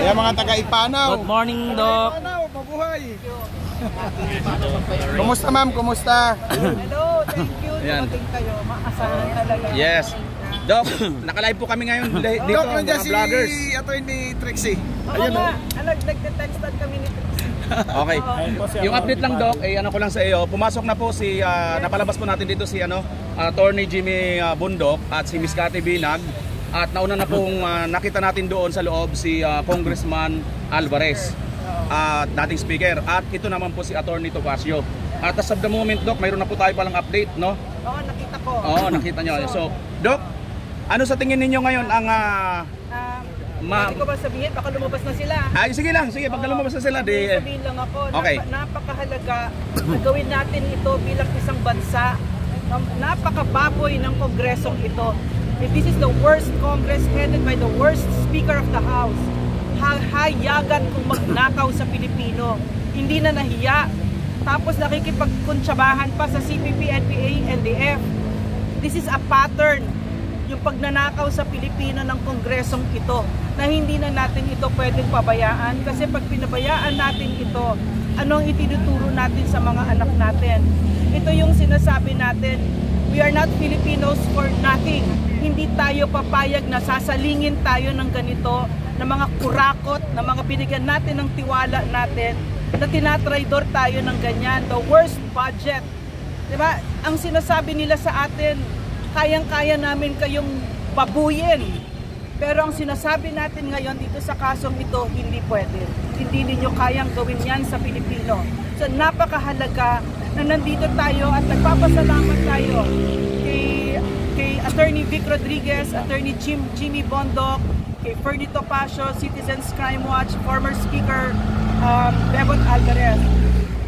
Kaya mga taga-Ipanaw. Good morning, Doc. Ipanaw, mabuhay. Kumusta ma'am? Kumusta? Hello, thank you. Dumating kayo. Maasahan talaga. Yes. Doc, naka-live po kami ngayon dito, Doc, mga vloggers. si Atty. Trixie. Oo nga, nagte-textan kami ni Trixie. Okay. Yung update lang, Doc, ano ko lang sa iyo. Pumasok na po si, napalabas po natin dito si Attorney Jimmy Bundok at si Miss Cathy Binag. At nauna na pong nakita natin doon sa loob si Congressman Alvarez, dating speaker. At ito naman po si Attorney Topacio. At as of the moment, Doc, mayroon na po tayo palang update, no? Oo, nakita ko. Oo, nakita nyo. So, Doc, ano sa tingin ninyo ngayon ang... Hindi ko ba sabihin? Baka lumabas na sila. Ay, sige lang. Sige, pagka lumabas na sila. Sabihin lang ako. Okay. Napakahalaga na gawin natin ito bilang isang bansa. Napakababoy ng kongresong ito. This is the worst Congress headed by the worst Speaker of the House. Hayagan kung magnakaw sa Pilipino. Hindi na nahiya. Tapos nakikipagkuntsabahan pa sa CPP, NPA, NDF. This is a pattern. Yung pagnanakaw sa Pilipino ng kongresong ito, na hindi na natin ito pwedeng pabayaan. Kasi pag pinabayaan natin ito, ano ang itinuturo natin sa mga anak natin? Ito yung sinasabi natin, we are not Filipinos for nothing. Hindi tayo papayag na sasalingin tayo ng ganito, na mga kurakot, na mga binigyan natin ng tiwala natin, na tinatraidor tayo ng ganyan. The worst budget. Diba? Ang sinasabi nila sa atin, kayang-kaya namin kayong babuyin. Pero ang sinasabi natin ngayon dito sa kasong ito, hindi pwede. Hindi ninyo kayang gawin yan sa Pilipino. So napakahalaga na nandito tayo at nagpapasalamat tayo kay Attorney Vic Rodriguez, Attorney Jimmy Bundok, kay Ferdy Topacio, Citizens Crime Watch, former Speaker Bebot Alvarez.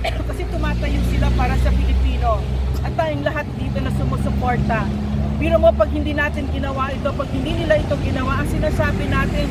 Kasi tumatayo sila para sa Pilipino. At tayong lahat dito na sumusuporta. Pero mo pag hindi natin ginawa ito, pag hindi nila ito ginawa, ang sinasabi natin,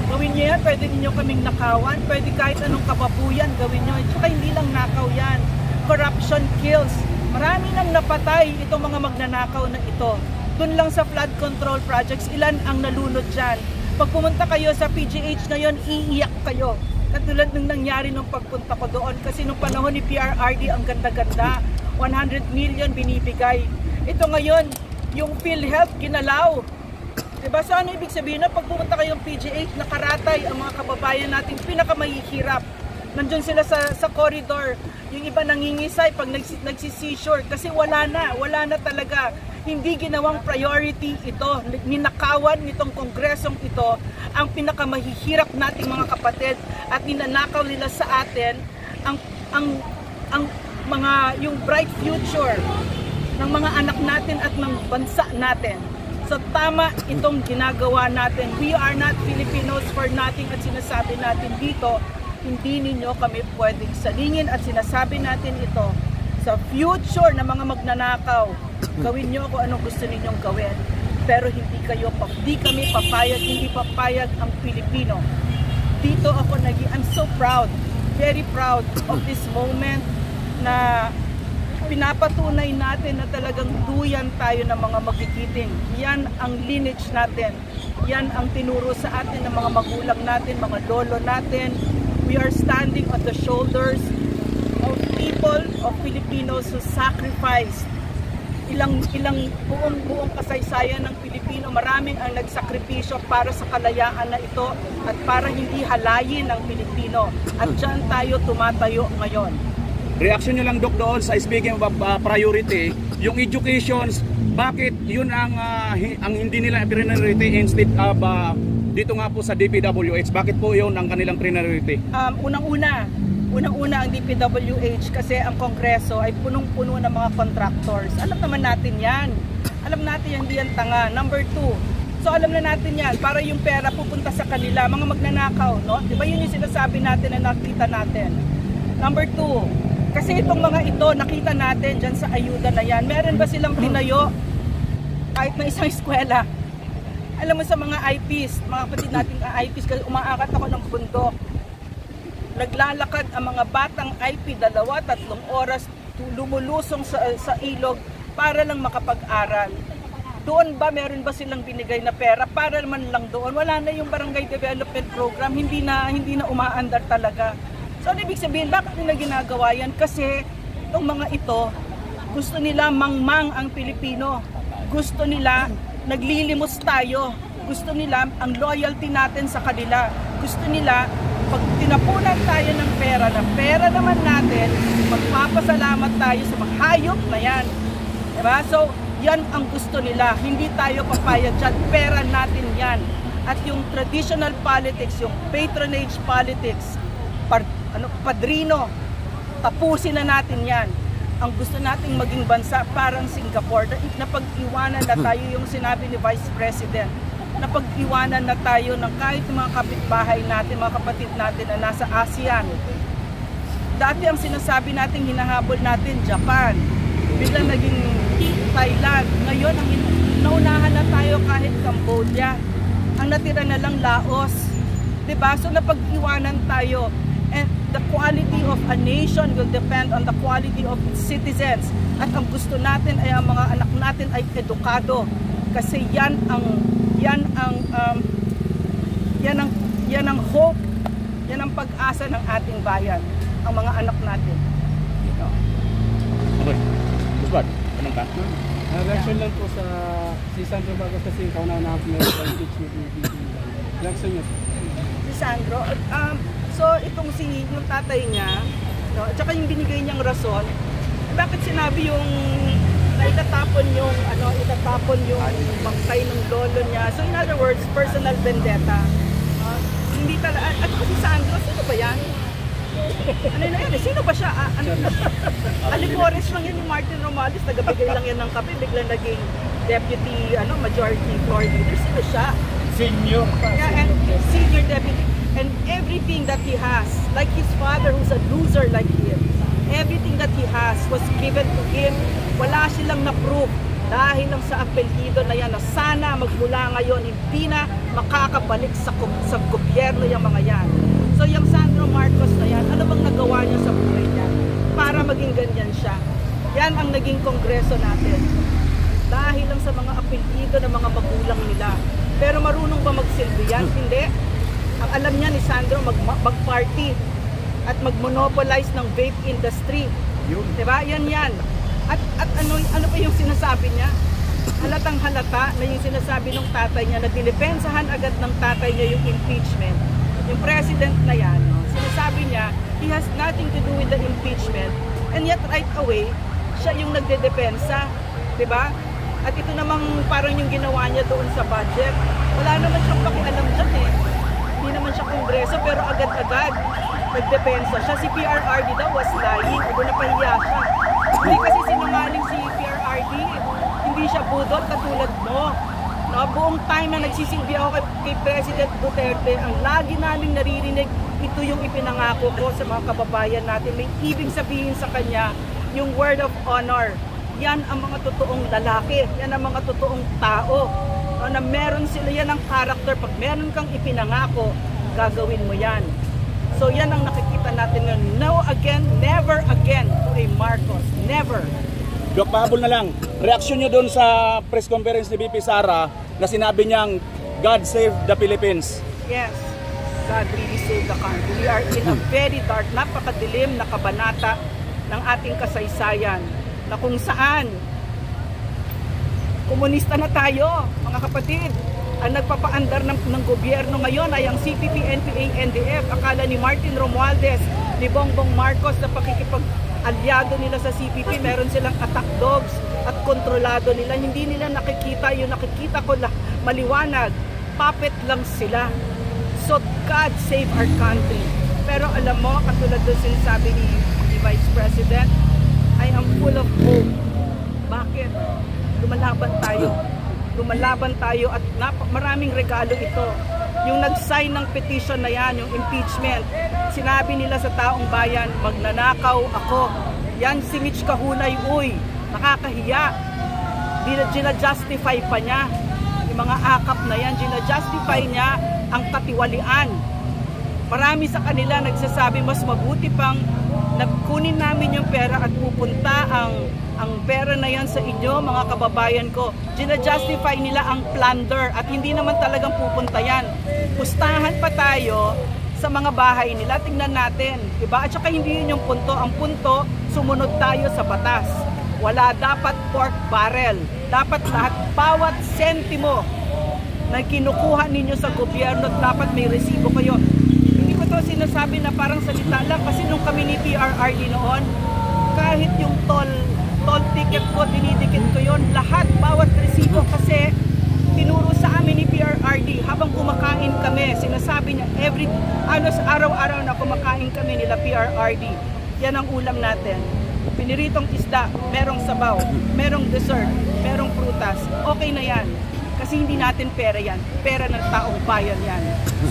gawin nyo yan, pwede ninyo kaming nakawan, pwede kahit anong kababuyan gawin nyo. At saka hindi lang nakaw yan. Corruption kills. Marami nang napatay itong mga magnanakaw na ito. Doon lang sa flood control projects, ilan ang nalunod dyan. Pag pumunta kayo sa PGH ngayon, iiyak kayo. Katulad nung nangyari nung pagpunta ko doon. Kasi nung panahon ni PRRD, ang ganda-ganda. 100 million binibigay. Ito ngayon, yung PhilHealth ginalaw. Diba? So ano ibig sabihin na pag pumunta kayong PGH, nakaratay ang mga kababayan natin pinakamahihirap. Nandun sila sa corridor. Yung iba nangingisay pag nagsisisure kasi wala na talaga. Hindi ginawang priority ito. Ninakawan nitong kongresong ito ang pinakamahihirap nating mga kapatid at ninanakaw nila sa atin ang mga yung bright future ng mga anak natin at ng bansa natin. So tama itong ginagawa natin. We are not Filipinos for nothing at sinasabi natin dito, hindi ninyo kami pwedeng salingin at sinasabi natin ito sa future na mga magnanakaw. Gawin nyo kung anong gusto ninyong gawin. Pero hindi kami papayag, hindi papayag ang Pilipino. Dito ako I'm so proud, very proud of this moment na pinapatunay natin na talagang duyan tayo ng mga magigiting. Yan ang lineage natin. Yan ang tinuro sa atin ng mga magulang natin, mga lolo natin. We are standing on the shoulders of people, of Filipinos who sacrificed. Ilang buong kasaysayan ng Pilipino, maraming ang nagsakripisyo para sa kalayaan na ito at para hindi halayin ng Pilipino. At dyan tayo tumatayo ngayon. Reaction nyo lang, Doc, doon sa speaking of priority, yung educations, bakit yun ang hindi nila priority instead of dito nga po sa DPWH, bakit po yun ang kanilang priority? Unang-una ang DPWH kasi ang Kongreso ay punong-puno ng mga contractors. Alam naman natin yan. Alam natin yan, hindi yan tanga. Number 2, so alam na natin yan, para yung pera pupunta sa kanila, mga magnanakaw, no? Diba yun yung sinasabi natin na nakita natin? Number 2, kasi itong mga ito, nakita natin dyan sa ayuda na yan. Meron ba silang tinayo kahit na isang eskwela? Alam mo sa mga IPs, mga kapatid nating IPs, kasi umaakat ako ng bundok. Naglalakad ang mga batang IP 2-3 oras lumulusong sa ilog para lang makapag-aral. Doon ba, meron ba silang binigay na pera para naman lang doon? Wala na yung barangay development program, hindi na umaandar talaga. So, ibig sabihin, bakit nila ginagawa yan? Kasi itong mga ito, gusto nila mangmang ang Pilipino. Gusto nila naglilimos tayo. Gusto nila ang loyalty natin sa kanila. Gusto nila, pag tinapunan tayo ng pera naman natin, magpapasalamat tayo sa mga hayop na yan. Diba? So, yan ang gusto nila. Hindi tayo papayag dyan. Pera natin yan. At yung traditional politics, yung patronage politics, padrino, tapusin na natin yan. Ang gusto nating maging bansa parang Singapore, na pag-iwanan na tayo yung sinabi ni Vice President, na pag-iwanan na tayo ng kahit mga kapitbahay natin, mga kapatid natin na nasa ASEAN. Dati ang sinasabi natin, hinahabol natin, Japan, biglang naging Thailand. Ngayon, ang naunahan na tayo kahit Cambodia. Ang natira na lang Laos. Diba? So napag-iwanan tayo. And the quality of a nation will depend on the quality of its citizens. At ang gusto natin ay ang mga anak natin ay edukado. Kasi yan ang hope, yan ang pag-asa ng ating bayan, ang mga anak natin. Okay. Busbad, anong ka? Reaction lang po sa si Sandro Vargas kasi kauna-una po na impeachment ni BP. Reaction niyo po. Si Sandro, so itong yung tatay niya, no, at saka yung binigay niyang rason, bakit sinabi yung na itatapon yung bangkay ng lolo niya. So in other words, personal vendetta. Hindi talaga, at si Sandro, sino ba yan? Ano na yan? Sino ba siya? Alimores lang yan ni Martin Romualdez, tagabigay lang yan ng kape, biglang naging deputy, majority floor leader. Sino siya? Senior. Yeah, and senior deputy. And everything that he has, like his father who's a loser like him, everything that he has was given to him. Wala silang na-prove dahil lang sa apelyido na yan na sana magmula ngayon hindi na makakabalik sa gobyerno yung mga yan. So yung Sandro Marcos na yan, ano bang nagawa niya sa buhay niya para maging ganyan siya? Yan ang naging kongreso natin. Dahil lang sa mga apelyido ng mga magulang nila. Pero marunong ba magsilbi yan? Hindi. Ang alam niya ni Sandro mag-party at mag-monopolize ng vape industry. Diba? Yan. At ano pa yung sinasabi niya? Halatang halata na yung sinasabi ng tatay niya na dinipensahan agad ng tatay niya yung impeachment. Yung president na yan, sinasabi niya, he has nothing to do with the impeachment. And yet right away, siya yung nagdedepensa. Diba? At ito namang parang yung ginawa niya doon sa budget. Wala naman siyang pakialam dyan eh. Hindi naman siya kongreso pero agad-agad nagdepensa siya. Si PRRD daw was lying. Ito napahiya siya. Hindi kasi sinungaling si PRRD. Hindi siya budol katulad mo. No, buong time na nagsisilbi ako kay President Duterte, ang lagi naming naririnig, ito yung ipinangako ko sa mga kababayan natin. May ibig sabihin sa kanya, yung word of honor. Yan ang mga totoong lalaki. Yan ang mga totoong tao. Na meron sila, yan ang character. Pag meron kang ipinangako, gagawin mo yan. So yan ang nakikita natin ngayon. No again, never again to a Marcos. Never. Dok, pahabol na lang. Reaksyon nyo doon sa press conference ni BP Sara na sinabi niyang God save the Philippines. Yes, God really save the country. We are in a very dark, napakadilim na kabanata ng ating kasaysayan na kung saan komunista na tayo, mga kapatid. Ang nagpapaandar ng gobyerno ngayon ay ang CPP, NPA, NDF. Akala ni Martin Romualdez, ni Bongbong Marcos na pakikipag-alyado nila sa CPP, meron silang attack dogs at kontrolado nila. Hindi nila nakikita, yung nakikita ko maliwanag, puppet lang sila. So God save our country. Pero alam mo, katulad doon sinasabi ni Vice President, I am full of hope. Bakit? Lumalaban tayo at maraming regalo ito. Yung nag-sign ng petition na yan, yung impeachment, sinabi nila sa taong bayan, magnanakaw ako. Yan si Mitch Kahunay, uy, nakakahiya. Gina-justify pa niya. Yung mga akap na yan, gina-justify niya ang katiwalian. Marami sa kanila nagsasabi, mas mabuti pang nagkunin namin yung pera at pupunta ang pera na yan sa inyo, mga kababayan ko. Gina-justify nila ang plunder at hindi naman talagang pupunta yan. Pustahan pa tayo sa mga bahay nila, tingnan natin, diba? At saka hindi yun yung punto. Ang punto, sumunod tayo sa batas. Wala dapat pork barrel. Dapat lahat, bawat sentimo na kinukuha ninyo sa gobyerno, dapat may resibo kayo. Hindi ko to sinasabi na parang salita lang kasi nung kami ni PRRD noon, kahit yung toll ticket ko, dinidikit ko yun, lahat, bawat resibo kasi tinuro sa amin ni PRRD habang kumakain kami. Sinasabi niya, araw-araw na kumakain kami nila PRRD. Yan ang ulam natin. Piniritong isda, merong sabaw, merong dessert, merong prutas. Okay na yan. Kasi hindi natin pera yan. Pera ng taong bayan yan.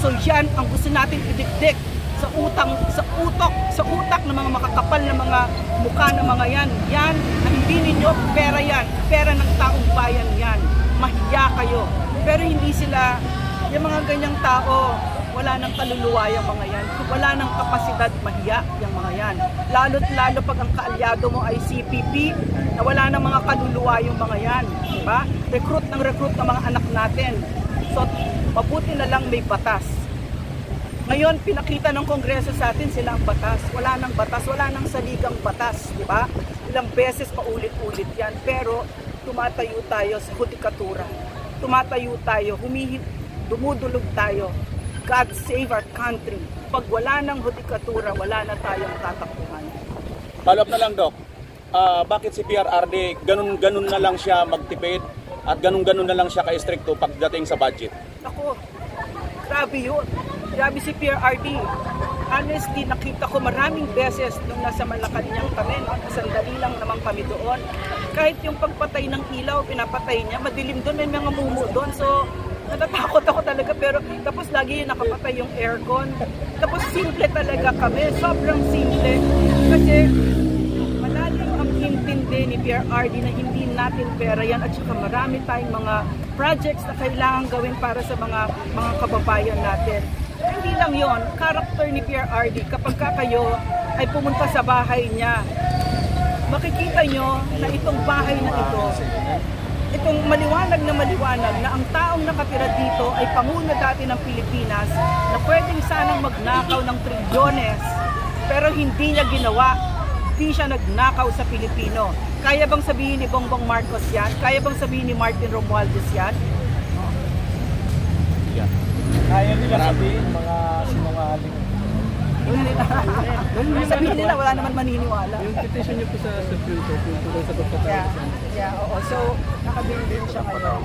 So yan ang gusto natin idikdik sa utak ng mga makakapal na mga mukha ng mga yan. Yan, ang hindi ninyo, pera yan. Pera ng taong bayan yan. Mahiya kayo. Pero hindi sila, yung mga ganyang tao, wala nang kaluluwa yung mga yan. Wala nang kapasidad mahiya yung mga yan. Lalo't lalo pag ang kaalyado mo ay CPP, na wala nang mga kaluluwa yung mga yan. Diba? Recruit ng mga anak natin. So, mabuti na lang may batas. Ngayon, pinakita ng Kongreso sa atin sila ang batas. Wala nang batas, wala nang saligang batas. Diba? Ilang beses paulit-ulit yan. Pero, tumatayo tayo sa hudikatura. Tumatayo tayo, dumudulog tayo. God save our country. Pag wala ng hudikatura, wala na tayong tatakbuhan. Follow up na lang, Doc. Bakit si PRRD ganun na lang siya magtipid at ganun na lang siya ka-stricto pagdating sa budget? Ako, grabe yun. Grabe si PRRD. Honestly, nakita ko maraming beses nung nasa Malacanang kami, no? Sandali lang naman kami doon. Kahit yung pagpatay ng ilaw, pinapatay niya, madilim doon, may mga mumu doon. So, natatakot ako talaga, pero tapos lagi nakapatay yung aircon. Tapos simple talaga kami, sobrang simple. Kasi malalim ang intindi ni PRRD na hindi natin pera yan at saka marami tayong mga projects na kailangan gawin para sa mga kababayan natin. Hindi lang yon, character ni PRRD, kapag kayo ay pumunta sa bahay niya, makikita nyo na itong bahay na ito, itong maliwanag na ang taong nakatira dito ay Pangulo dati ng Pilipinas na pwedeng sanang magnakaw ng trilyones, pero hindi niya ginawa. Hindi siya nagnakaw sa Pilipino. Kaya bang sabihin ni Bongbong Marcos yan? Kaya bang sabihin ni Martin Romualdez yan? Kaya nila sabihin mga sinungaling. Sabihin nila, wala naman maniniwala. Yung petition niyo po sa Supreme Court, yung tungkol sa pagpapayag. Oo. So, nakabili din siya ngayon.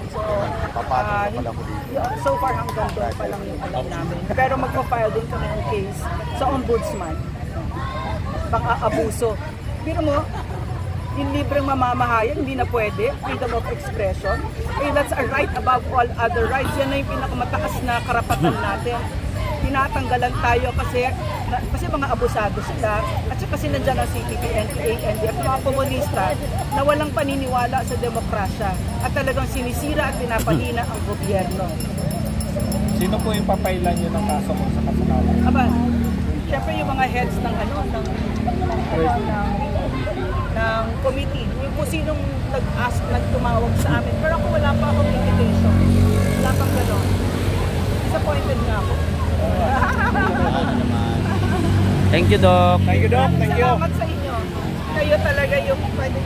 So far hanggang doon pa lang yung alam namin. Pero magpa-file din kami ng case sa ombudsman. Pang-aabuso. Pero mo, yung libreng mamamahayan, hindi na pwede. Freedom of expression. That's a right above all other rights. Yan na yung pinakamataas na karapatan natin. Tinatanggalan tayo kasi mga abusado sila. At saka kasi nandiyan ang CPP, NPA, NDF, mga komunista na walang paniniwala sa demokrasya. At talagang sinisira at pinapahina ang gobyerno. Sino po yung papailan nyo ng kaso kung sa kasalanan? Aba, syempre yung mga heads ng ng committee, yung kung sinong nagtumawag sa amin. Pero ako wala pa akong invitation. Wala pang gano'n. Disappointed nga ako. Thank you, Doc. Thank you, Doc. Thank you. Salamat sa inyo. Kayo talaga yung pwede